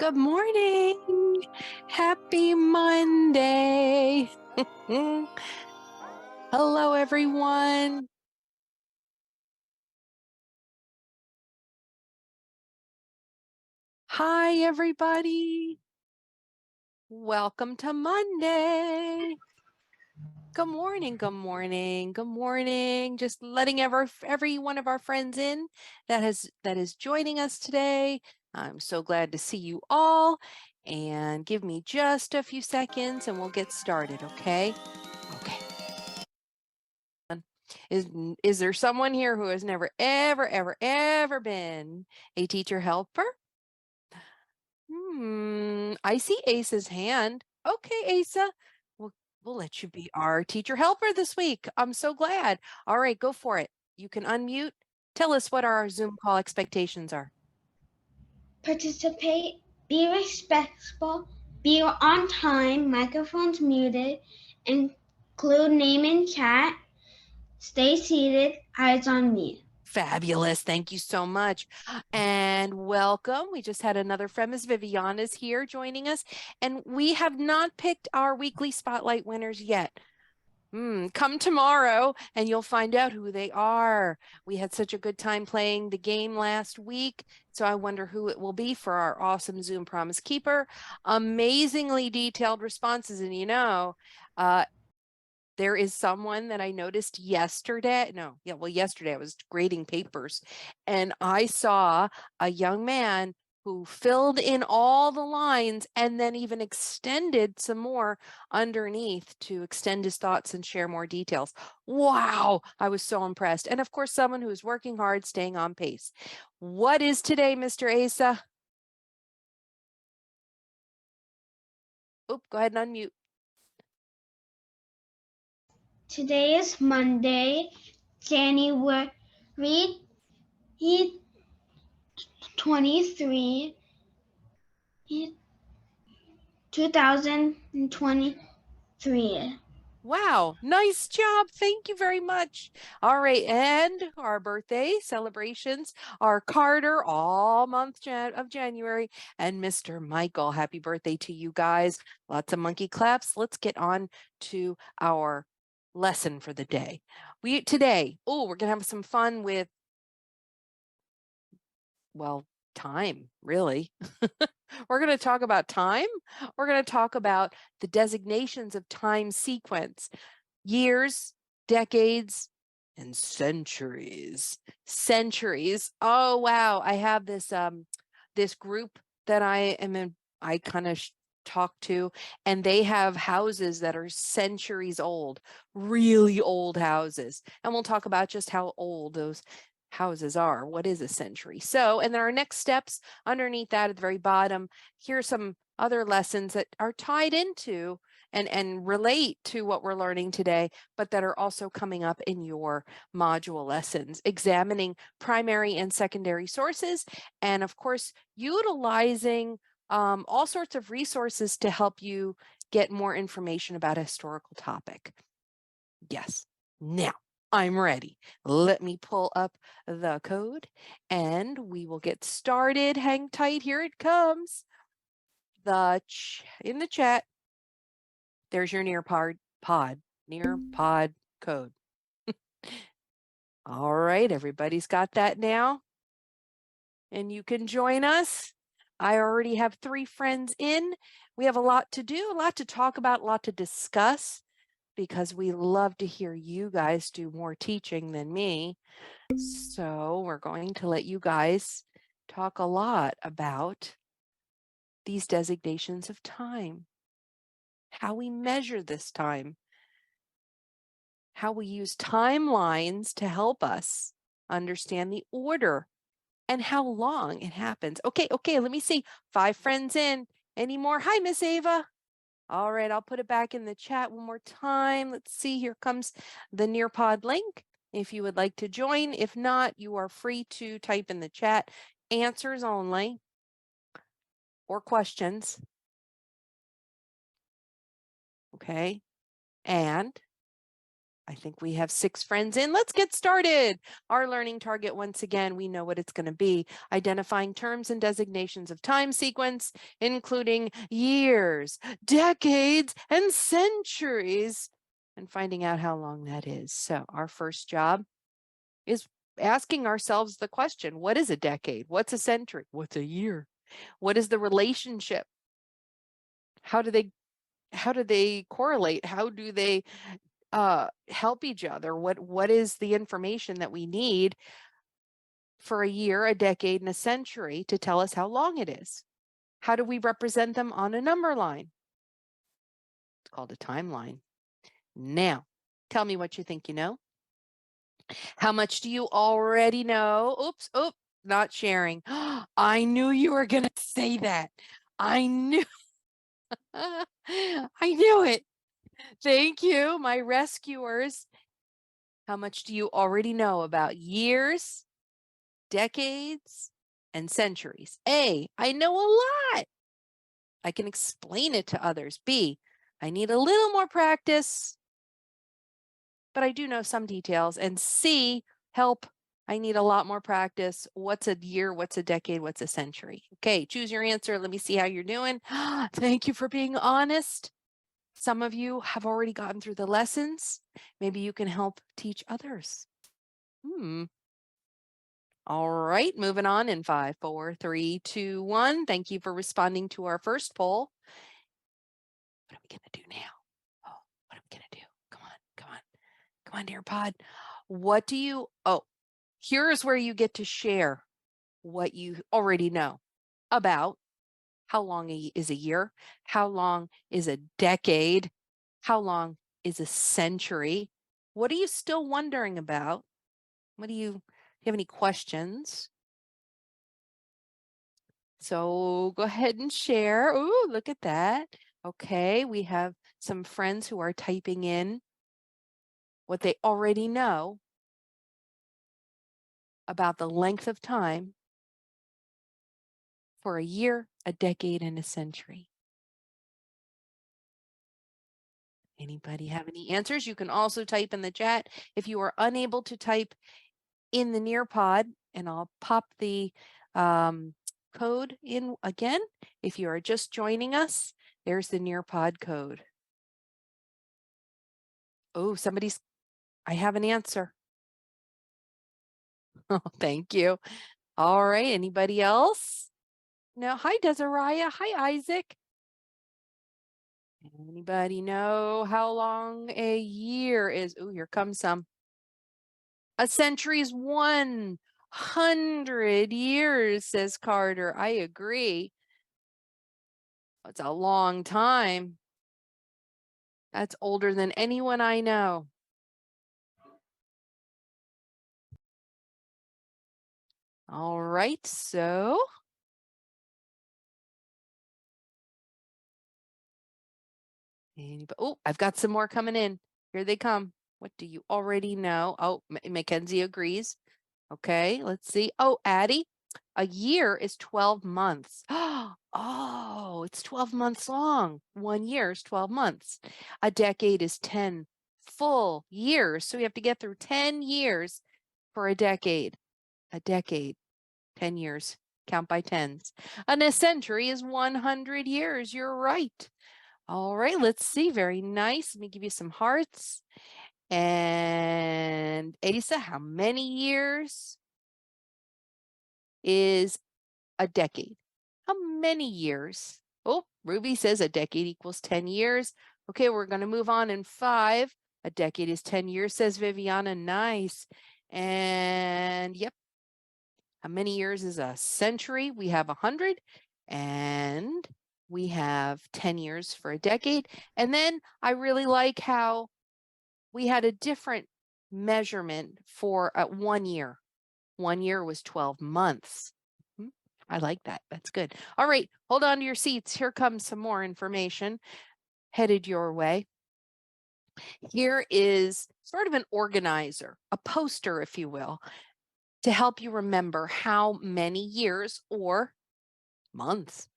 Good morning. Happy Monday. Hello, everyone. Hi, everybody. Welcome to Monday. Good morning, good morning, good morning. Just letting every one of our friends in that is joining us today. I'm so glad to see you all. And give me just a few seconds and we'll get started, okay? Okay. Is there someone here who has never, ever been a teacher helper? I see Asa's hand. Okay, Asa, we'll, we'll let you be our teacher helper this week. I'm so glad. All right, go for it. You can unmute. Tell us what our Zoom call expectations are. Participate, be respectful, be on time, microphones muted, include name in chat, stay seated, eyes on me. Fabulous. Thank you so much. And welcome. We just had another friend, Ms. Viviana's here joining us, and we have not picked our weekly spotlight winners yet. Come tomorrow and you'll find out who they are. We had such a good time playing the game last week, so I wonder who it will be for our awesome Zoom Promise Keeper. Amazingly detailed responses, and there is someone that I noticed yesterday. Yesterday I was grading papers and I saw a young man who filled in all the lines and then even extended some more underneath to extend his thoughts and share more details. Wow, I was so impressed. And of course, someone who is working hard, staying on pace. What is today, Mr. Asa? Oop, go ahead and unmute. Today is Monday, January 23, 2023. Wow, nice job. Thank you very much. All right, and our birthday celebrations are Carter all month of January and Mr. Michael. Happy birthday to you guys. Lots of monkey claps. Let's get on to our lesson for the day. We're going to have some fun with, time, really. We're going to talk about time. We're going to talk about the designations of time sequence. Years, decades, and centuries. Centuries. Oh wow, I have this group that I kind of talk to, and they have houses that are centuries old, really old houses. And we'll talk about just how old those houses are. What is a century? So, and then our next steps underneath that at the very bottom, here's some other lessons that are tied into and relate to what we're learning today, but that are also coming up in your module lessons, examining primary and secondary sources, and of course, utilizing all sorts of resources to help you get more information about a historical topic. Yes. Now, I'm ready. Let me pull up the code and we will get started. Hang tight. Here it comes. In the chat, there's your Nearpod code. All right, everybody's got that now. And you can join us. I already have 3 friends in. We have a lot to do, a lot to talk about, a lot to discuss, because we love to hear you guys do more teaching than me. So we're going to let you guys talk a lot about these designations of time, how we measure this time, how we use timelines to help us understand the order and how long it happens. Okay, let me see. 5 friends in. Any more? Hi, Miss Ava. All right, I'll put it back in the chat one more time. Let's see, here comes the Nearpod link if you would like to join. If not, you are free to type in the chat answers only or questions. Okay, and I think we have 6 friends in. Let's get started. Our learning target, once again, we know what it's going to be. Identifying terms and designations of time sequence, including years, decades, and centuries, and finding out how long that is. So our first job is asking ourselves the question, what is a decade? What's a century? What's a year? What is the relationship? How do they correlate? How do they help each other? What is the information that we need for a year, a decade, and a century to tell us how long it is? How do we represent them on a number line? It's called a timeline. Now, tell me what you think you know. How much do you already know? Oops, not sharing. I knew you were going to say that. I knew. I knew it. Thank you, my rescuers. How much do you already know about years, decades, and centuries? A, I know a lot. I can explain it to others. B, I need a little more practice, but I do know some details. And C, help. I need a lot more practice. What's a year? What's a decade? What's a century? Okay, choose your answer. Let me see how you're doing. Thank you for being honest. Some of you have already gotten through the lessons. Maybe you can help teach others. All right, moving on in 5, 4, 3, 2, 1. Thank you for responding to our first poll. What are we going to do now? Oh, what are we going to do? Come on, dear pod. What do you, here's where you get to share what you already know about how long is a year, how long is a decade, how long is a century. What are you still wondering about? Do you have any questions? So go ahead and share. Ooh, look at that. Okay, we have some friends who are typing in what they already know about the length of time for a year, a decade, and a century. Anybody have any answers? You can also type in the chat. If you are unable to type in the Nearpod, and I'll pop the code in again. If you are just joining us, there's the Nearpod code. Oh, I have an answer. Oh, thank you. All right, anybody else? No, hi, Desiree. Hi, Isaac. Anybody know how long a year is? Oh, here comes some. A century is 100 years, says Carter. I agree. It's a long time. That's older than anyone I know. All right, so oh, I've got some more coming in. Here they come. What do you already know? Oh, Mackenzie agrees. Okay, let's see. Oh, Addie, a year is 12 months. Oh, it's 12 months long. 1 year is 12 months. A decade is 10 full years. So we have to get through 10 years for a decade. A decade, 10 years. Count by tens. And a century is 100 years. You're right. All right, let's see. Very nice. Let me give you some hearts. And Asa, how many years is a decade? How many years? Oh, Ruby says a decade equals 10 years. Okay, we're going to move on in 5. A decade is 10 years, says Viviana. Nice. And yep. How many years is a century? We have 100. And we have 10 years for a decade. And then I really like how we had a different measurement for 1 year. 1 year was 12 months. I like that. That's good. All right, hold on to your seats. Here comes some more information headed your way. Here is sort of an organizer, a poster, if you will, to help you remember how many years or months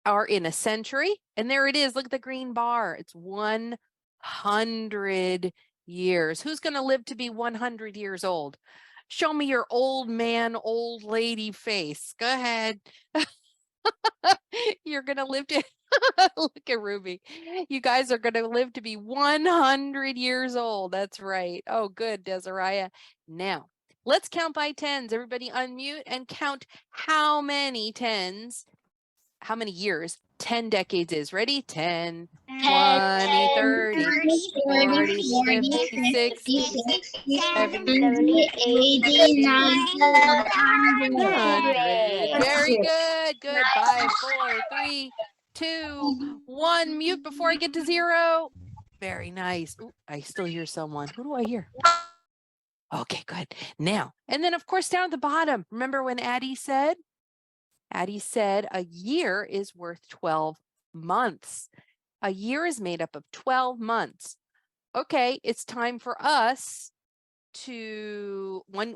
are in a century. And there it is. Look at the green bar. It's 100 years. Who's going to live to be 100 years old? Show me your old man, old lady face. Go ahead. You're going to live to look at Ruby. You guys are going to live to be 100 years old. That's right. Oh, good, Desiree. Now, let's count by tens. Everybody unmute and count how many tens, how many years 10 decades is. Ready? 10, 20, 30, 40, 50, 60, 70, 100. Very good. Good. 5, 4, 3, 2, 1. Mute before I get to 0. Very nice. Ooh, I still hear someone. Who do I hear? Okay, good. Now, and then of course down at the bottom, remember when Addie said a year is worth 12 months. A year is made up of 12 months. Okay, it's time for us to one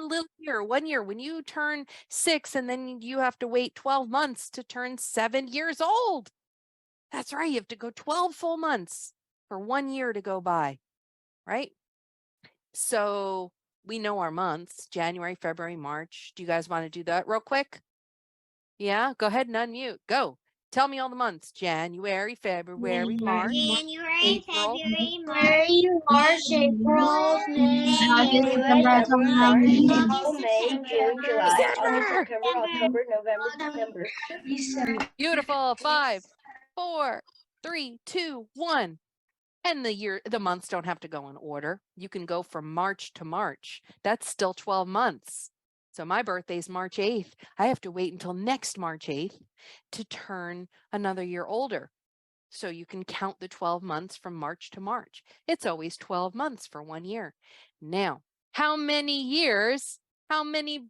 little year, 1 year, when you turn 6 and then you have to wait 12 months to turn 7 years old. That's right. You have to go 12 full months for 1 year to go by, right? So we know our months, January, February, March. Do you guys want to do that real quick? Yeah, go ahead and unmute. Go. Tell me all the months. January, February, March, April, March, April, May, May, June, July, December. August, September, October, November, December. Beautiful. 5, 4, 3, 2, 1. And the months don't have to go in order. You can go from March to March. That's still 12 months. So my birthday's March 8th. I have to wait until next March 8th to turn another year older. So you can count the 12 months from March to March. It's always 12 months for 1 year. Now, how many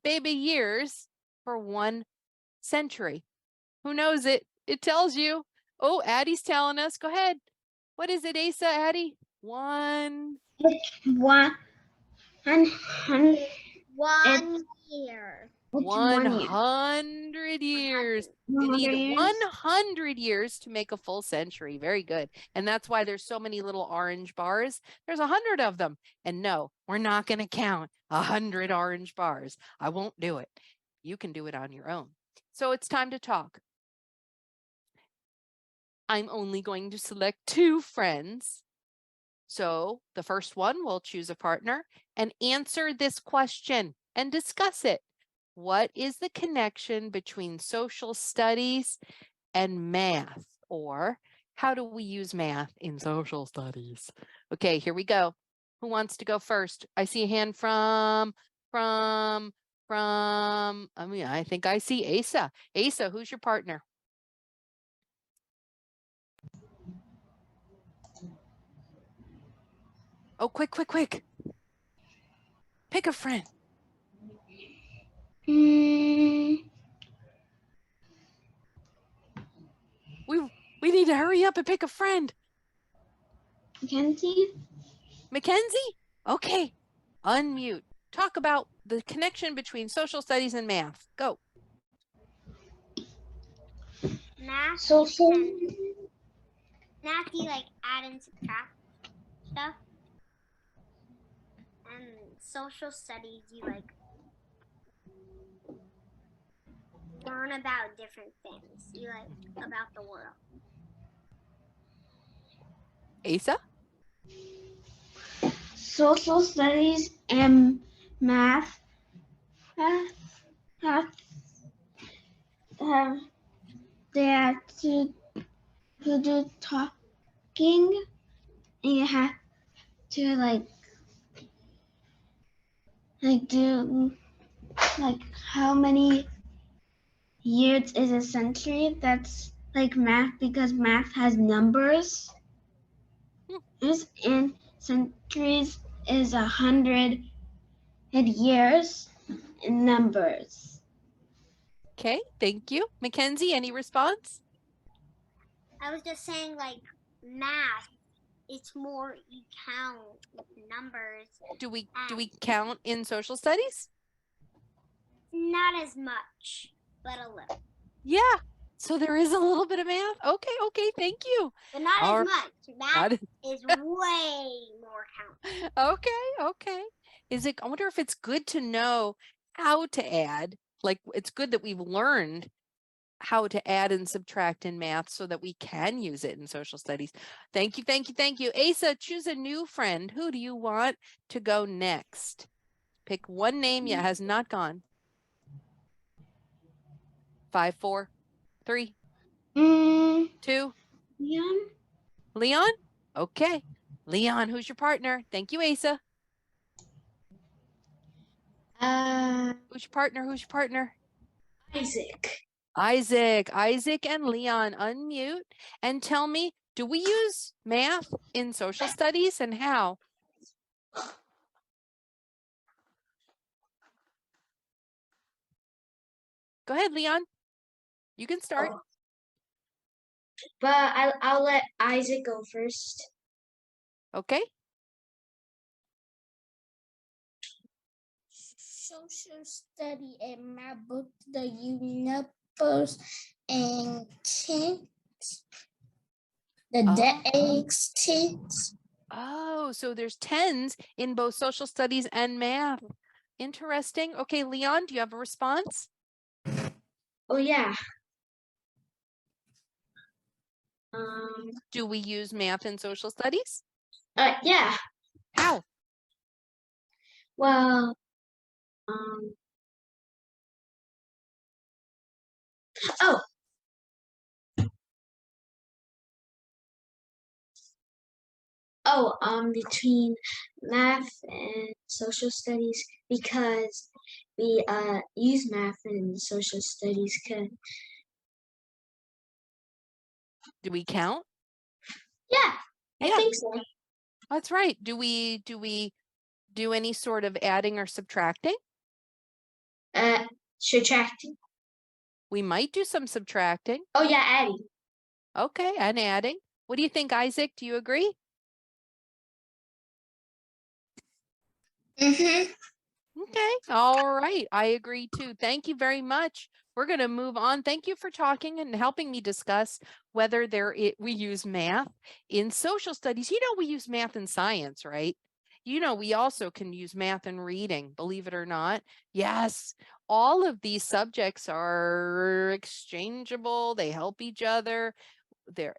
baby years for 1 century? Who knows it? It tells you. Oh, Addie's telling us. Go ahead. What is it, Asa, Addie? 1 year. 100 years. You need 100 years to make a full century. Very good. And that's why there's so many little orange bars. There's 100 of them. And no, we're not going to count 100 orange bars. I won't do it. You can do it on your own. So it's time to talk. I'm only going to select 2 friends. So the first one will choose a partner and answer this question and discuss it. What is the connection between social studies and math? Or how do we use math in social studies? Okay, here we go. Who wants to go first? I see a hand from, I think I see Asa. Asa, who's your partner? Oh, quick. Pick a friend. We need to hurry up and pick a friend. Mackenzie? Okay. Unmute. Talk about the connection between social studies and math. Go. Math, you like add and subtract stuff. And social studies, you like learn about different things. You like about the world. Asa? Social studies and math they have to do talking, and you have to like do like how many years is a century. That's like math, because math has numbers. And centuries is 100 years in numbers. Okay, thank you. Mackenzie, any response? I was just saying, like, math, it's more you count with numbers. Do we count in social studies? Not as much, but a little. Yeah. So there is a little bit of math. Okay, thank you. But not All as right. much. Not That is way more count. okay. I wonder if it's good to know how to add. Like, it's good that we've learned how to add and subtract in math so that we can use it in social studies. Thank you. Asa, choose a new friend. Who do you want to go next? Pick one name yet has not gone. 5, 4, 3, 2. Leon? Leon? Okay. Leon, who's your partner? Thank you, Asa. Who's your partner? Isaac. Isaac and Leon, unmute and tell me, do we use math in social studies and how? Go ahead, Leon. You can start. But I'll let Isaac go first. Okay. Social study in my book, the universe and tense, the eggs tense. Oh, so there's tens in both social studies and math. Interesting. Okay, Leon, do you have a response? Oh yeah. Do we use math in social studies? Yeah. How? Well, between math and social studies, because we use math in social studies. Do we count? Yeah, Yeah. I think so. That's right. Do we do any sort of adding or subtracting? Subtracting. We might do some subtracting. Oh yeah, adding. Okay, and adding. What do you think, Isaac? Do you agree? Mm-hmm. Okay. All right. I agree too. Thank you very much. We're going to move on. Thank you for talking and helping me discuss whether we use math in social studies. We use math in science, right? We also can use math in reading, believe it or not. Yes, all of these subjects are exchangeable. They help each other. They're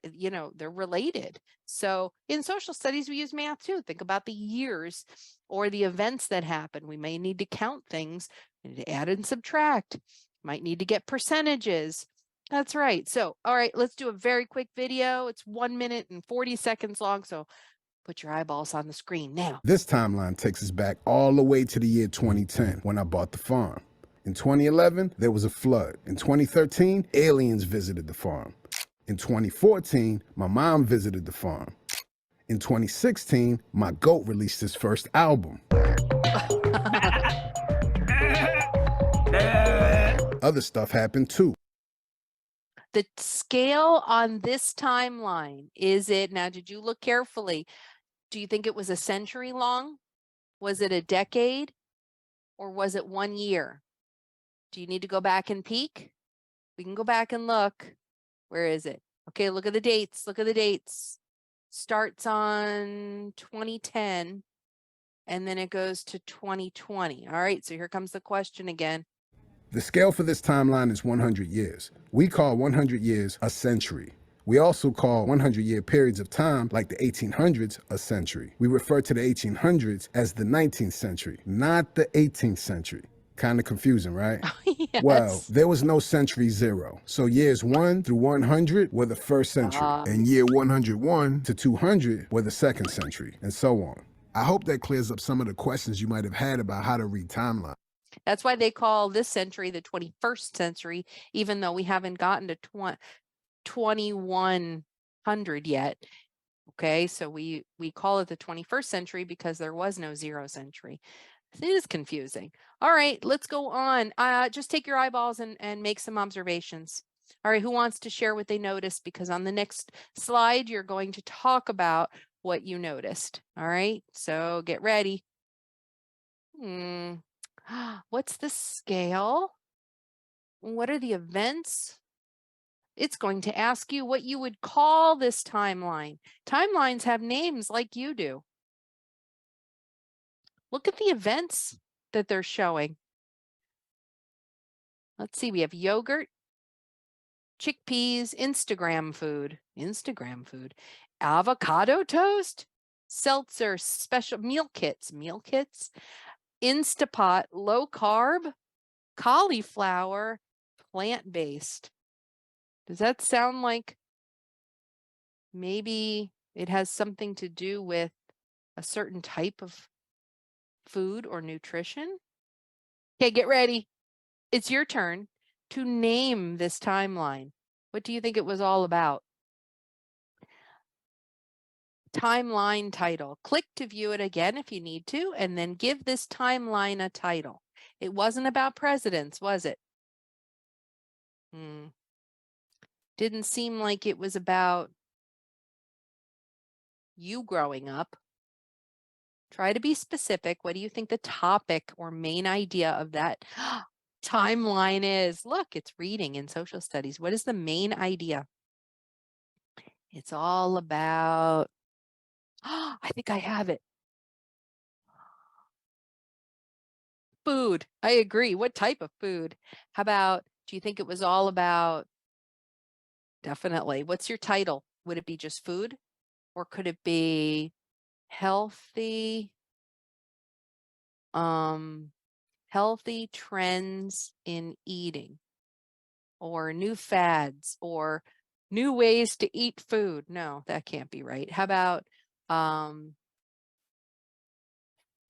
related. So in social studies, we use math too. Think about the years or the events that happen. We may need to count things, to add and subtract, might need to get percentages. That's right. So, all right, let's do a very quick video. It's 1 minute and 40 seconds long. So put your eyeballs on the screen now. This timeline takes us back all the way to the year 2010 when I bought the farm. In 2011, there was a flood. In 2013, aliens visited the farm. In 2014, my mom visited the farm. In 2016, my goat released his first album. Other stuff happened too. The scale on this timeline, did you look carefully? Do you think it was a century long? Was it a decade? Or was it 1 year? Do you need to go back and peek? We can go back and look. Where is it? Okay, look at the dates. Starts on 2010 and then it goes to 2020. All right, so here comes the question again. The scale for this timeline is 100 years. We call 100 years a century. We also call 100-year periods of time, like the 1800s, a century. We refer to the 1800s as the 19th century, not the 18th century. Kind of confusing, right? Yes. Well, there was no century zero. So years 1 through 100 were the first century, and year 101 to 200 were the second century, and so on. I hope that clears up some of the questions you might have had about how to read timelines. That's why they call this century the 21st century, even though we haven't gotten to 2100 yet. Okay, so we call it the 21st century because there was no 0 century. It is confusing. All right, let's go on. Just take your eyeballs and make some observations. All right, who wants to share what they noticed? Because on the next slide, you're going to talk about what you noticed. All right, so get ready. What's the scale? What are the events? It's going to ask you what you would call this timeline. Timelines have names like you do. Look at the events that they're showing. Let's see, we have yogurt, chickpeas, Instagram food, avocado toast, seltzer, special meal kits, Instapot, low carb, cauliflower, plant-based. Does that sound like maybe it has something to do with a certain type of food or nutrition? Okay, get ready. It's your turn to name this timeline. What do you think it was all about? Timeline title. Click to view it again if you need to, and then give this timeline a title. It wasn't about presidents, was it? Didn't seem like it was about you growing up. Try to be specific. What do you think the topic or main idea of that timeline is? Look, it's reading in social studies. What is the main idea? It's all about, I think I have it. Food. I agree. What type of food? How about, do you think it was all about, definitely. What's your title? Would it be just food? Or could it be healthy, healthy trends in eating? Or new fads, or new ways to eat food? No, that can't be right. How about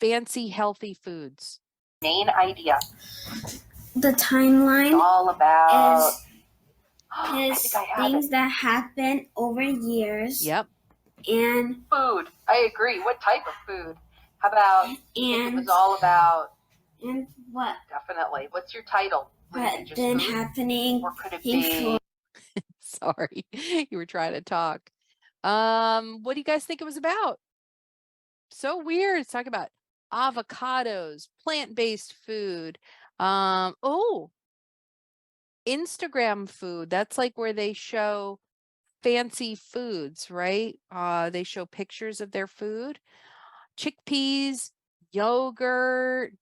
fancy healthy foods? Main idea. The timeline All about is things that happen over years. Yep. And Food. I agree. What type of food? How about it was all about and what definitely. What's your title? Would it be just been food? happening Or could it be sorry, you were trying to talk. What do you guys think it was about? So weird. It's talking about avocados, plant-based food. Oh, Instagram food. That's like where they show fancy foods, right? They show pictures of their food. Chickpeas, yogurt,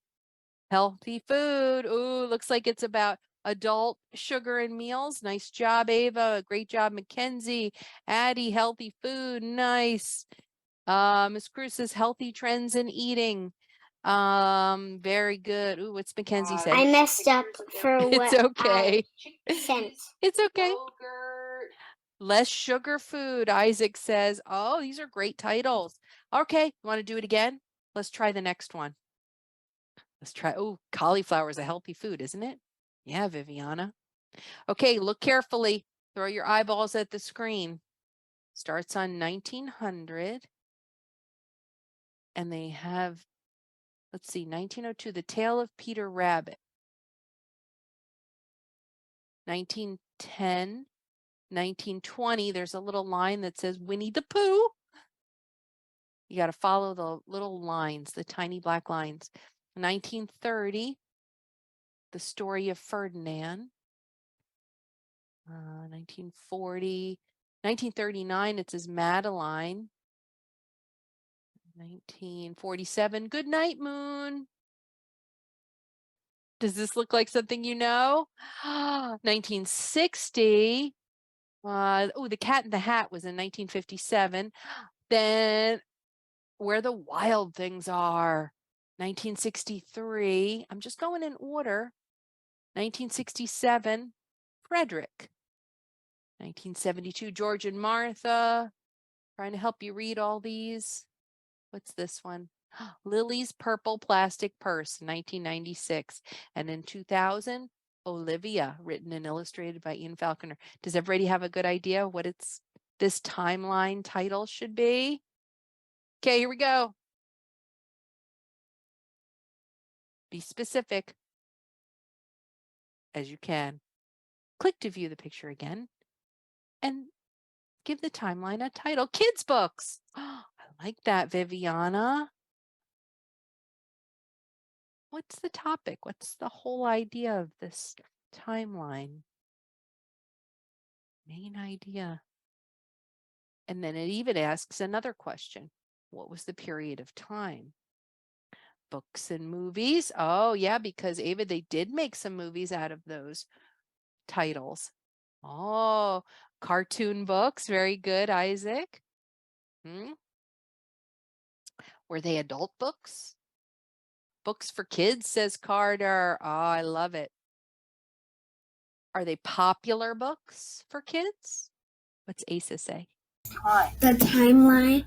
healthy food. Ooh, looks like it's about adult sugar and meals. Nice job, Ava. Great job, Mackenzie. Addie, healthy food. Nice. Ms. Cruz says healthy trends in eating. Very good. Ooh, what's Mackenzie say? I messed up for It's what okay. I sent. It's okay. Yogurt. Less sugar food, Isaac says. Oh, these are great titles. Okay, you want to do it again? Let's try the next one. Let's try. Oh, cauliflower is a healthy food, isn't it? Yeah, Viviana. Okay, look carefully. Throw your eyeballs at the screen. Starts on 1900. And they have, let's see, 1902, The Tale of Peter Rabbit. 1910, 1920, there's a little line that says Winnie the Pooh. You got to follow the little lines, the tiny black lines. 1930, The Story of Ferdinand. 1940, 1939, it says Madeline. 1947, Good Night Moon. Does this look like something you know? 1960. Oh, The Cat in the Hat was in 1957. Then Where the Wild Things Are, 1963. I'm just going in order. 1967, Frederick. 1972, George and Martha. Trying to help you read all these. What's this one? Lily's Purple Plastic Purse, 1996. And in 2000, Olivia, written and illustrated by Ian Falconer. Does everybody have a good idea what this timeline title should be? Okay, here we go. Be specific as you can. Click to view the picture again and give the timeline a title. Kids books. Oh, I like that, Viviana. What's the topic? What's the whole idea of this timeline? Main idea. And then it even asks another question. What was the period of time? Books and movies. Oh, yeah, because Ava, they did make some movies out of those titles. Oh, cartoon books. Very good, Isaac. Were they adult books? Books for kids, says Carter. Oh, I love it. Are they popular books for kids? What's Asa say? The timeline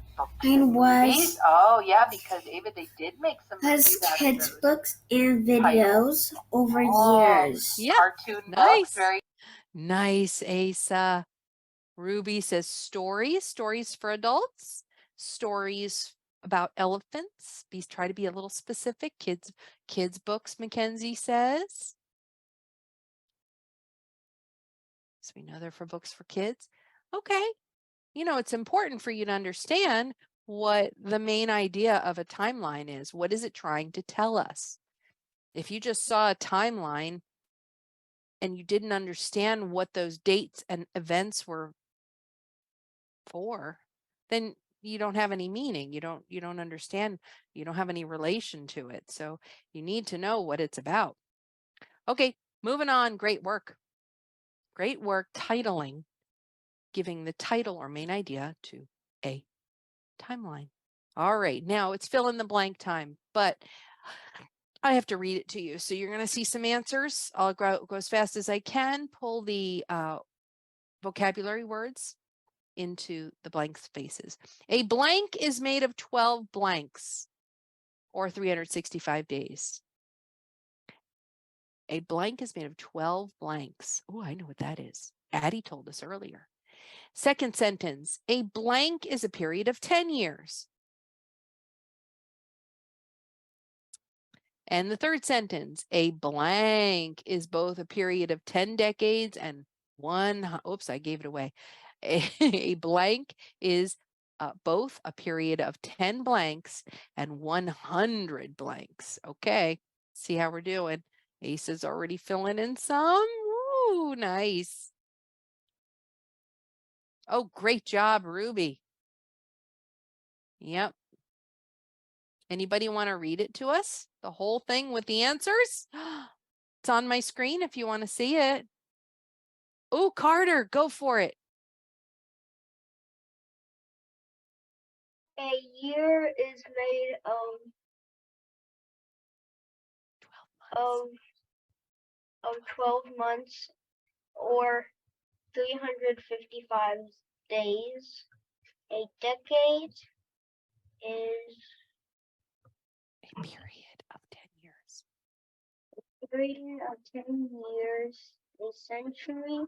was Oh, yeah, because Ava, they did make some has kids books and videos over years. Yeah, cartoon nice. Very nice, Asa. Ruby says stories for adults, stories about elephants. Try to be a little specific. Kids books, Mackenzie says. So we know they're for books for kids. Okay. You know, it's important for you to understand what the main idea of a timeline is. What is it trying to tell us? If you just saw a timeline and you didn't understand what those dates and events were for, then you don't have any meaning. You don't understand. You don't have any relation to it. So you need to know what it's about. Okay, moving on. Great work. Great work titling, giving the title or main idea to a timeline. All right, now it's fill in the blank time, but I have to read it to you. So you're going to see some answers. I'll go as fast as I can. Pull the vocabulary words into the blank spaces. A blank is made of 12 blanks or 365 days. A blank is made of 12 blanks. Oh, I know what that is. Addie told us earlier. Second sentence, a blank is a period of 10 years. And the third sentence, a blank is both a period of 10 decades and oops, I gave it away. A blank is both a period of 10 blanks and 100 blanks. Okay, see how we're doing. Ace is already filling in some. Ooh, nice. Oh, great job, Ruby. Yep. Anybody want to read it to us? The whole thing with the answers? It's on my screen if you want to see it. Oh, Carter, go for it. A year is made of 12 months or 355 days. A decade is A period of 10 years. a period of 10 years. A century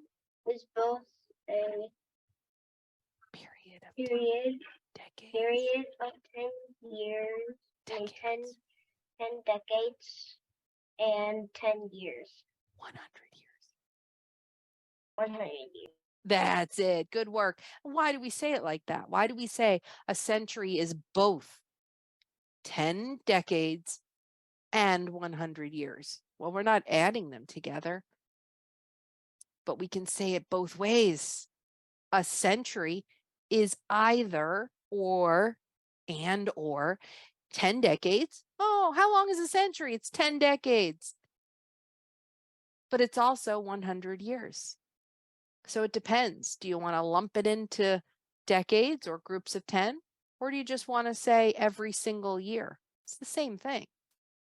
is both a Period of decades. Period of 10 years. Decades. 10 decades and 10 years. 100 years. 100 years. That's it. Good work. Why do we say it like that? Why do we say a century is both 10 decades and 100 years? Well, we're not adding them together, but we can say it both ways. A century is either or 10 decades. Oh, how long is a century? It's 10 decades. But it's also 100 years. So it depends. Do you want to lump it into decades or groups of 10? Or do you just want to say every single year? It's the same thing.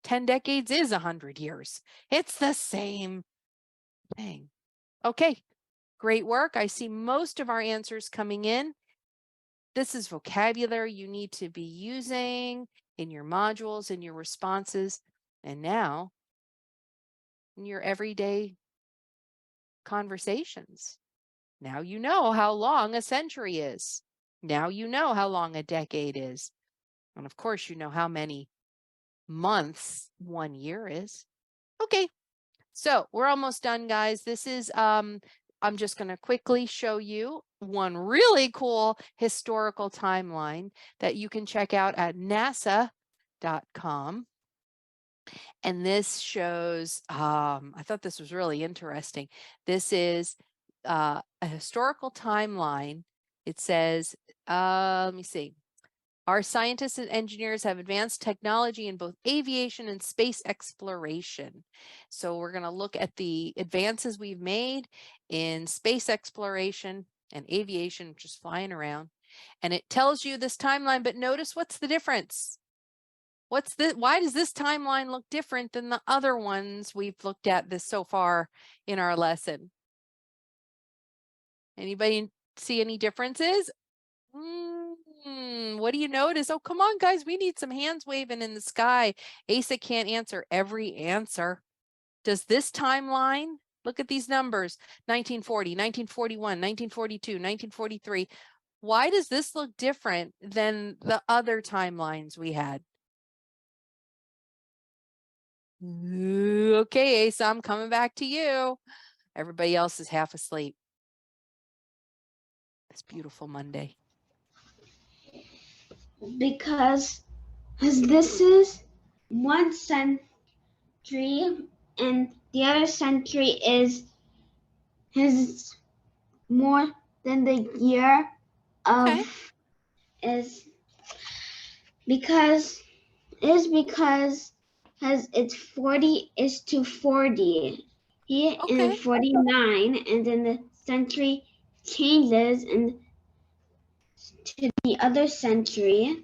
10 decades is 100 years. It's the same thing. Okay, great work. I see most of our answers coming in. This is vocabulary you need to be using in your modules, in your responses, and now in your everyday conversations. Now you know how long a century is. Now you know how long a decade is. And of course, you know how many months 1 year is. Okay, so we're almost done, guys. This is, I'm just going to quickly show you one really cool historical timeline that you can check out at nasa.com. And this shows, I thought this was really interesting. This is a historical timeline, it says, let me see. Our scientists and engineers have advanced technology in both aviation and space exploration. So we're going to look at the advances we've made in space exploration and aviation, just flying around. And it tells you this timeline, but notice what's the difference? Why does this timeline look different than the other ones we've looked at this so far in our lesson? Anybody see any differences? What do you notice? Oh, come on, guys. We need some hands waving in the sky. Asa can't answer every answer. Does this timeline, look at these numbers, 1940, 1941, 1942, 1943. Why does this look different than the other timelines we had? Okay, Asa, I'm coming back to you. Everybody else is half asleep. This beautiful Monday. Because this is one century and the other century is more than the year of Okay. is because as it's 40 is to 40 here Okay. in 49, and then the century changes and to the other century.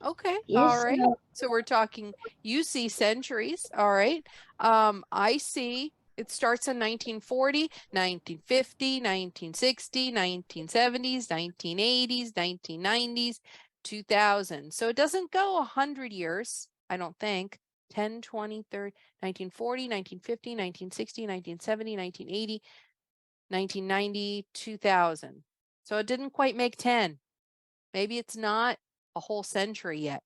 Okay. Yes, All right. So we're talking, you see centuries. All right. I see it starts in 1940, 1950, 1960, 1970s, 1980s, 1990s, 2000. So it doesn't go 100 years, I don't think. 10, 20, 30, 1940, 1950, 1960, 1970, 1980, 1990, 2000. So it didn't quite make 10. Maybe it's not a whole century yet.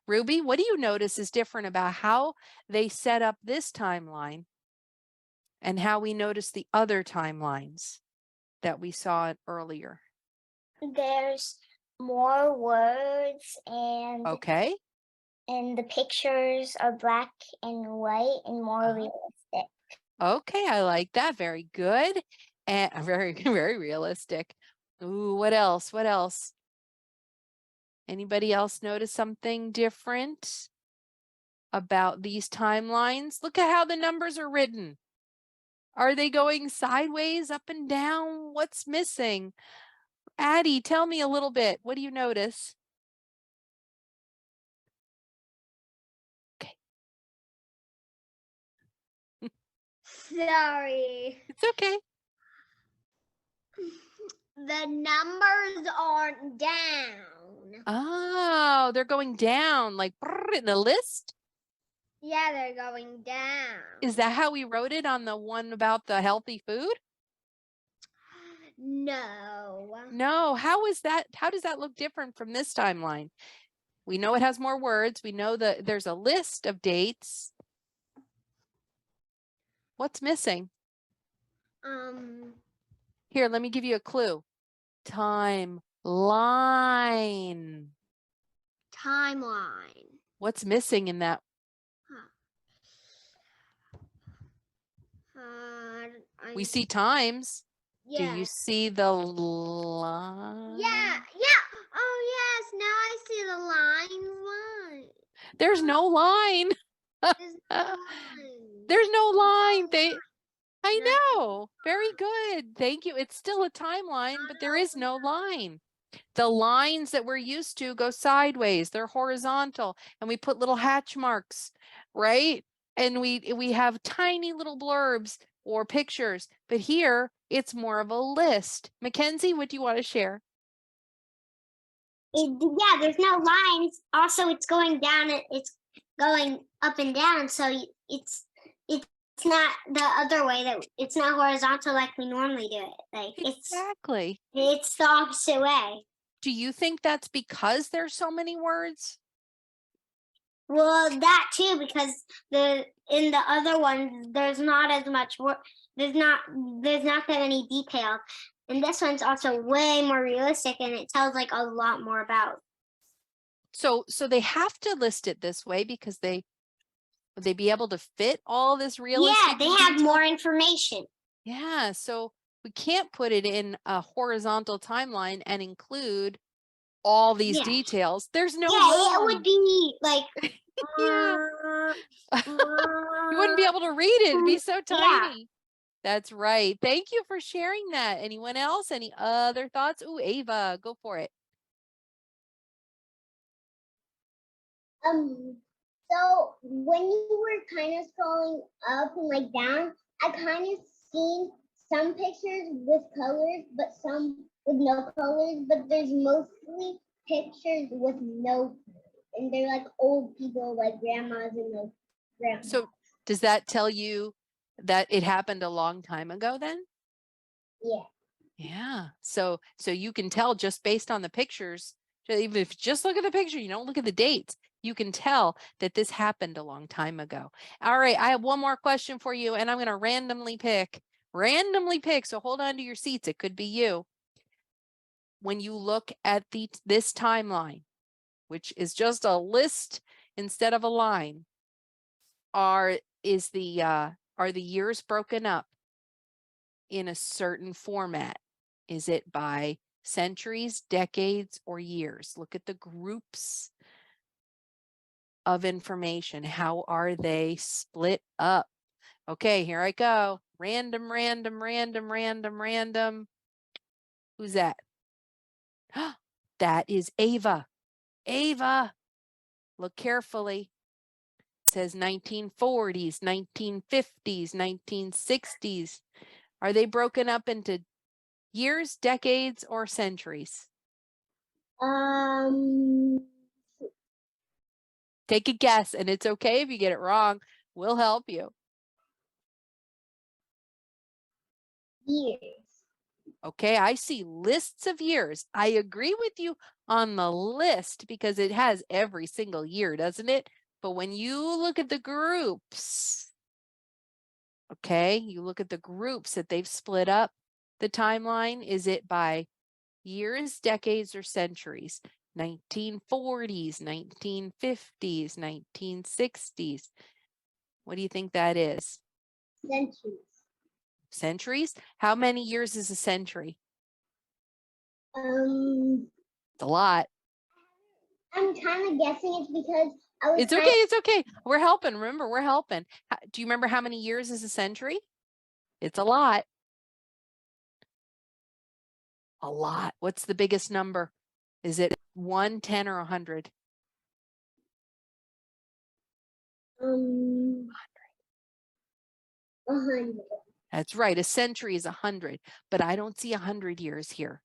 Ruby, what do you notice is different about how they set up this timeline and how we notice the other timelines that we saw earlier? There's more words and Okay. the pictures are black and white and more realistic. Okay, I like that. Very good. And very, very realistic. Ooh, what else? What else? Anybody else notice something different about these timelines? Look at how the numbers are written. Are they going sideways, up and down? What's missing? Addie, tell me a little bit. What do you notice? Okay. Sorry. It's okay. The numbers aren't down. Oh, they're going down like in the list? Yeah, they're going down. Is that how we wrote it on the one about the healthy food? No. No, how is that? How does that look different from this timeline? We know it has more words. We know that there's a list of dates. What's missing? Here, let me give you a clue. Timeline. Timeline. What's missing in that? We see times. Yeah. Do you see the line? Yeah. Oh yes, now I see the line. There's no line. There's no line. There's no line. I No. know. Very good. Thank you. It's still a timeline, but there is no line. The lines that we're used to go sideways. They're horizontal, and we put little hatch marks, right? And we have tiny little blurbs or pictures, but here it's more of a list. Mackenzie, what do you want to share? Yeah, there's no lines. Also, it's going down. It's going up and down. So it's not the other way. That it's not horizontal like we normally do it. Like Exactly. it's the opposite way. Do you think that's because there's so many words? Well, that too, because in the other ones there's not as much work. There's not that many details. And this one's also way more realistic, and it tells like a lot more about. So they have to list it this way because would they be able to fit all this realistic? Yeah, they have more information. Yeah. So We can't put it in a horizontal timeline and include all these Yeah. details. There's no Yeah, it room. would be like Yeah. You wouldn't be able to read it. It'd be so yeah. tiny. That's right. Thank you for sharing that. Anyone else? Any other thoughts? Ooh, Ava, go for it. So when you were kind of scrolling up and like down, I kind of seen some pictures with colors, but some with no colors. But there's mostly pictures with no, and they're like old people, like grandmas and like grandmas. So does that tell you that it happened a long time ago then? Yeah. Yeah. So you can tell just based on the pictures, even if you just look at the picture, you don't look at the dates, you can tell that this happened a long time ago. All right, I have one more question for you, and I'm going to randomly pick. So hold on to your seats. It could be you. When you look at this timeline, which is just a list instead of a line, are the years broken up in a certain format? Is it by centuries, decades, or years? Look at the groups of information. How are they split up? Okay, here I go. Random. Who's that? That is Ava. Ava, look carefully. It says 1940s, 1950s, 1960s. Are they broken up into years, decades, or centuries? Take a guess, and it's okay if you get it wrong. We'll help you. Years. Okay, I see lists of years. I agree with you on the list because it has every single year, doesn't it? But when you look at the groups, okay, you look at the groups that they've split up the timeline. Is it by years, decades, or centuries? 1940s, 1950s, 1960s. What do you think that is? Centuries. Centuries? How many years is a century? Um, It's a lot. I'm kind of guessing it's because I was. It's okay. It's okay. We're helping. Remember, we're helping. Do you remember how many years is a century? It's a lot. A lot. What's the biggest number? Is it 1, 10, or 100? 100. That's right. A century is 100, but I don't see 100 years here.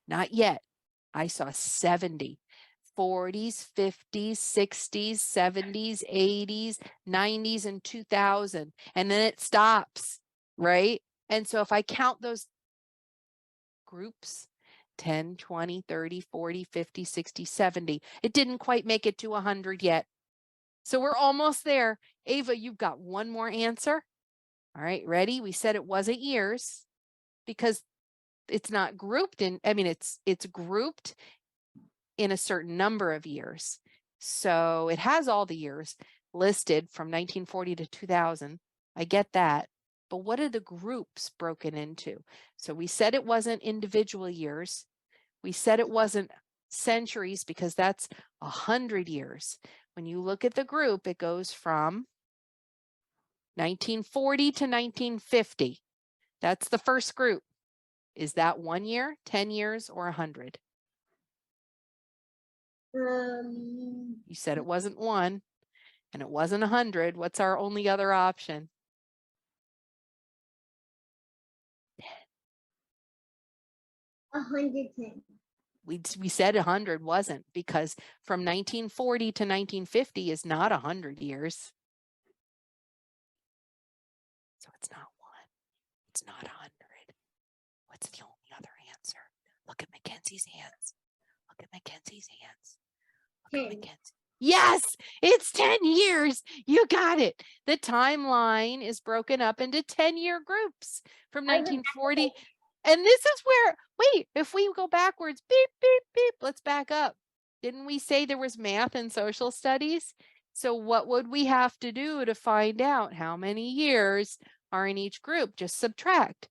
Not yet. I saw 70. 40s, 50s, 60s, 70s, 80s, 90s, and 2000. And then it stops, right? And so if I count those groups, 10, 20, 30, 40, 50, 60, 70, it didn't quite make it to 100 yet. So we're almost there. Ava, you've got one more answer. All right, ready? We said it wasn't years because it's not grouped in, I mean, it's grouped in a certain number of years. So it has all the years listed from 1940 to 2000. I get that. But what are the groups broken into? So we said it wasn't individual years. We said it wasn't centuries because that's 100 years. When you look at the group, it goes from 1940 to 1950. That's the first group. Is that 1 year, 10 years, or 100? You said it wasn't 1 and it wasn't 100. What's our only other option? 110. We said 100 wasn't because from 1940 to 1950 is not 100 years. So it's not 1. It's not 100. What's the only other answer? Look at Mackenzie's hands. Look at Mackenzie's hands. Look at Mackenzie. Yes, it's 10 years. You got it. The timeline is broken up into 10-year groups from 1940. And this is where, wait, if we go backwards, beep, beep, beep, let's back up. Didn't we say there was math and social studies? So what would we have to do to find out how many years are in each group? Just subtract.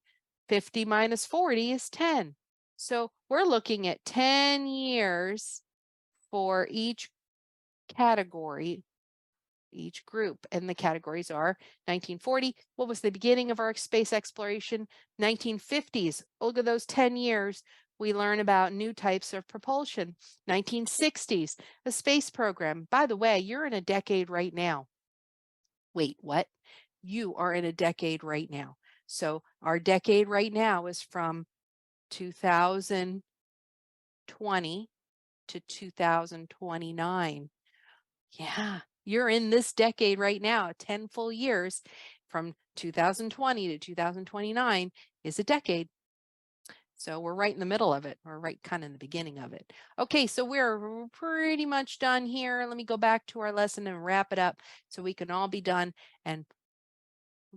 50 minus 40 is 10. So we're looking at 10 years for each category, each group. And the categories are 1940. What was the beginning of our space exploration? 1950s. Look at those 10 years. We learn about new types of propulsion. 1960s, the space program. By the way, you're in a decade right now. Wait, what? You are in a decade right now. So our decade right now is from 2020 to 2029. Yeah, you're in this decade right now. 10 full years from 2020 to 2029 is a decade. So we're right in the middle of it. We're right kind of in the beginning of it. Okay, so we're pretty much done here. Let me go back to our lesson and wrap it up so we can all be done and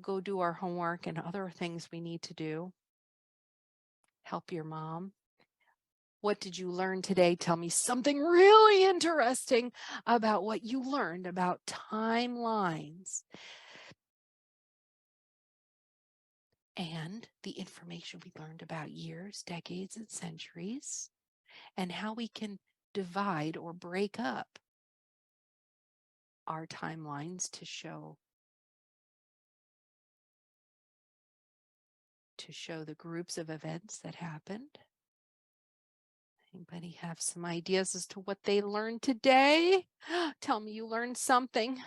go do our homework and other things we need to do. Help your mom. What did you learn today? Tell me something really interesting about what you learned about timelines and the information we learned about years, decades, and centuries, and how we can divide or break up our timelines to show the groups of events that happened. Anybody have some ideas as to what they learned today? Tell me you learned something.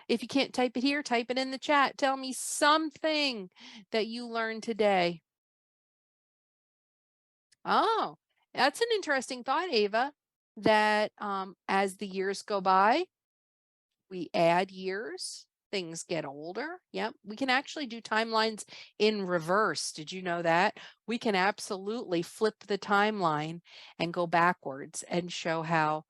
If you can't type it here, type it in the chat. Tell me something that you learned today. Oh, that's an interesting thought, Ava, that as the years go by, we add years, things get older. Yep, we can actually do timelines in reverse. Did you know that? We can absolutely flip the timeline and go backwards and show how,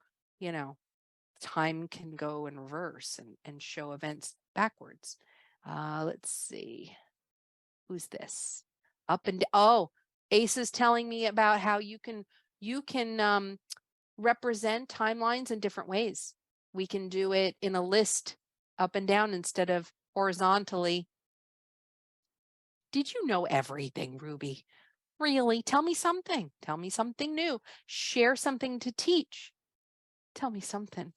time can go in reverse and show events backwards. Let's see. Who's this? Oh, Ace is telling me about how you can represent timelines in different ways. We can do it in a list up and down instead of horizontally. Did you know everything, Ruby? Really? Tell me something. Tell me something new. Share something to teach. Tell me something.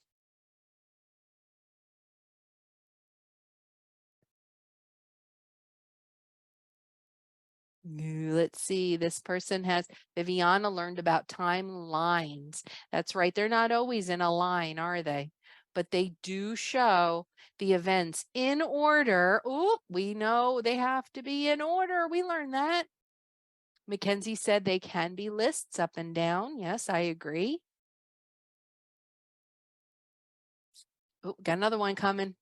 Let's see. This person has, Viviana learned about timelines. That's right. They're not always in a line, are they? But they do show the events in order. Oh, we know they have to be in order. We learned that. Mackenzie said they can be lists up and down. Yes, I agree. Oh, got another one coming.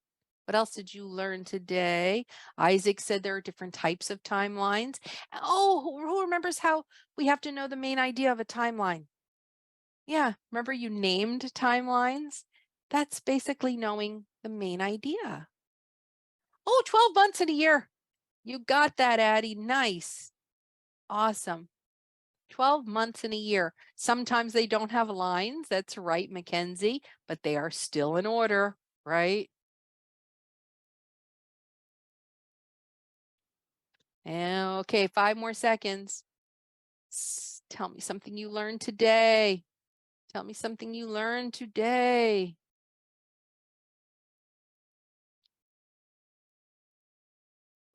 What else did you learn today? Isaac said there are different types of timelines. Oh, who remembers how we have to know the main idea of a timeline? Yeah, remember you named timelines? That's basically knowing the main idea. Oh, 12 months in a year. You got that, Addie. Nice. Awesome. 12 months in a year. Sometimes they don't have lines. That's right, Mackenzie, but they are still in order, right? Okay, 5 more seconds. Tell me something you learned today. Tell me something you learned today.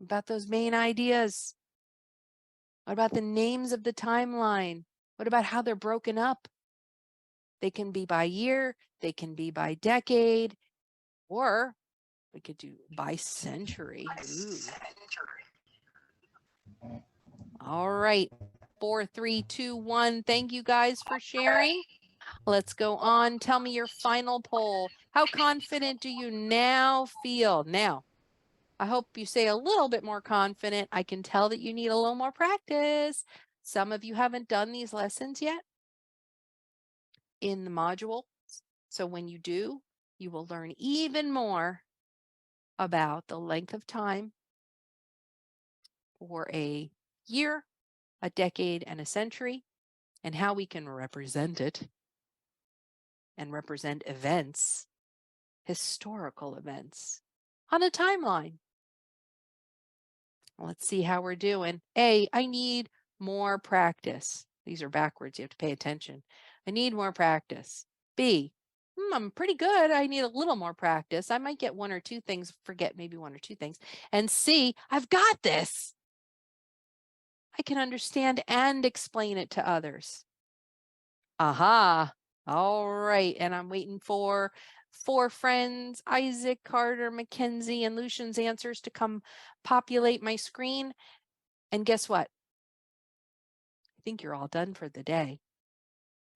About those main ideas. What about the names of the timeline? What about how they're broken up? They can be by year, they can be by decade, or we could do by century. Ooh. All right. 4, 3, 2, 1. Thank you guys for sharing. Let's go on. Tell me your final poll. How confident do you now feel? Now, I hope you say a little bit more confident. I can tell that you need a little more practice. Some of you haven't done these lessons yet in the module. So when you do, you will learn even more about the length of time for a year, a decade, and a century, and how we can represent it and represent events, historical events, on a timeline. Let's see how we're doing. A, I need more practice. These are backwards. You have to pay attention. I need more practice. B, I'm pretty good. I need a little more practice. I might get one or two things, forget maybe one or two things. And C, I've got this. I can understand and explain it to others. Aha. All right. And I'm waiting for four friends, Isaac, Carter, Mackenzie, and Lucian's answers to come populate my screen. And guess what? I think you're all done for the day.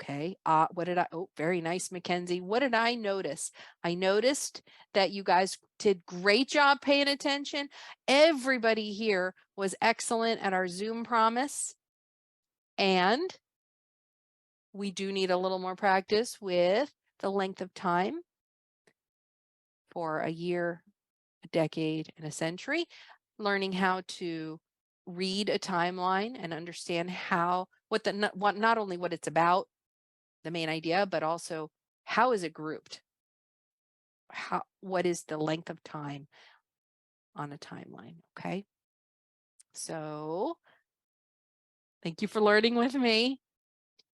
Okay. What did oh, very nice, Mackenzie. What did I notice? I noticed that you guys did great job paying attention. Everybody here was excellent at our Zoom promise. And we do need a little more practice with the length of time for a year, a decade, and a century, learning how to read a timeline and understand what not only what it's about, the main idea, but also how is it grouped? What is the length of time on a timeline? Okay. So thank you for learning with me.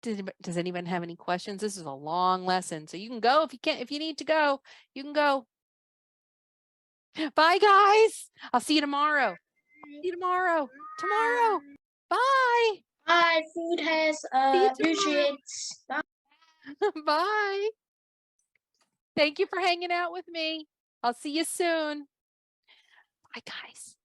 Does anyone have any questions? This is a long lesson, so you can go if you need to go, you can go. Bye guys. I'll see you tomorrow. See you tomorrow. Tomorrow. Bye. Bye. Food has See you tomorrow. nutrients. Bye. Bye. Thank you for hanging out with me. I'll see you soon. Bye, guys.